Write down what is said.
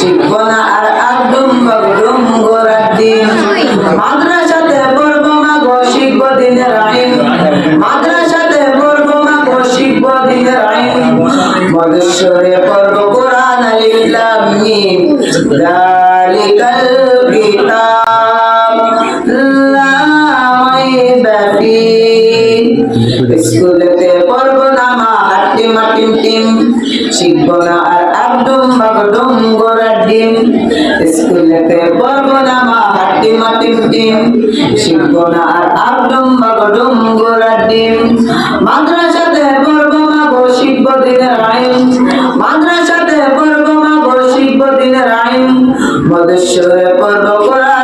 শিখব না আর আব্দুম বাগদুম গোরার দিন মাদ্রাসাতে পড়বো মাগো শিখব দিনের আইন মাদ্রাসাতে পড়বো মাগো শিখব দিনের আইন মধুসরে পড়বো কোরআন আলিফ লাম মিম যালিকাল কিতাব লা রাইবা ফীহি স্কুলেতে পড়বো না মা হাট্টি মাটিম টিম শিখব না আর আব্দুম বাগদুম গোরার ডিম স্কুলেতে পড়বো না মা হাট্টি মাটিম টিম শিখব না আর আব্দুম বাগদুম গোরার ডিম মাদ্রাসাতে পড়বো মাগো শিখব দিনের আইন মাদ্রাসাতে পড়বো মাগো শিখব দিনের আইন মধুসরে পড়বো কোরআন